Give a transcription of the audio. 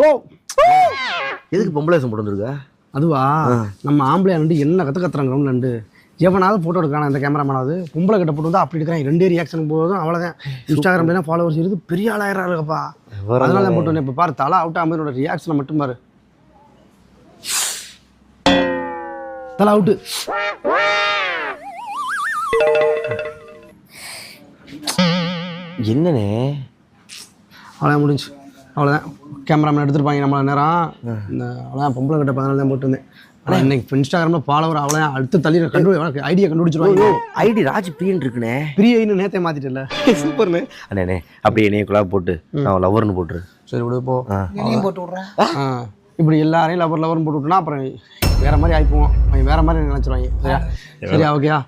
ஓ எதுக்கு பொம்பளை வேஷம் போட்டு வந்திருக்க? அதுவா நம்ம ஆம்பளை நண்டு என்ன கற்றுறாங்க கிரௌண்ட் நண்டு எவனாவது ஃபோட்டோ எடுக்கிறான் இந்த கேமராமேனாவது பொம்பளை கிட்ட போட்டு வந்து அப்படி எடுக்கிறான் 2 ரியாக்ஷன் போதும் அவ்வளோதான் இன்ஸ்டாகிராம்லாம் ஃபாலோவர்ஸ் இருக்குது பெரிய ஆளாயிராருப்பா அதனால தான் போட்டு வந்தேன் இப்போ பாரு தலை அவுட் ஆகாம ரியாக்ஷனை மட்டும் பாரு தலை அவுட்டு என்னண்ணே அவ்வளோதான் முடிஞ்சு அவ்வளோதான் கேமராமேன் எடுத்துருப்பாங்க நம்மள நேரம் இந்த அவ்வளோதான் பொம்பளை கிட்ட பதினால தான் போட்டு வந்தேன் ஆனால் இன்னைக்கு இன்ஸ்டாகிராமில் ஃபாலோவர் அவ்வளோதான் அடுத்து தள்ளி ஐடியா கண்டுபிடிச்சிருவாங்க ஐடி ராஜ் பிரியன் இருக்குண்ணே. பிரியன்னு நேற்றே மாற்றிட்டல சூப்பர்ண்ணே அண்ணே அப்படியே என்னைய குழா போட்டு நான் லவர்னு போட்டுரு. சரி விடு போ போட்டு விட்றேன். இப்படி எல்லாரையும் லவர்னு போட்டு விட்டோன்னா அப்புறம் வேற மாதிரி ஆயிப்போம் அவங்க வேற மாதிரி நினச்சிருவாங்க சரியா சரியா ஓகேயா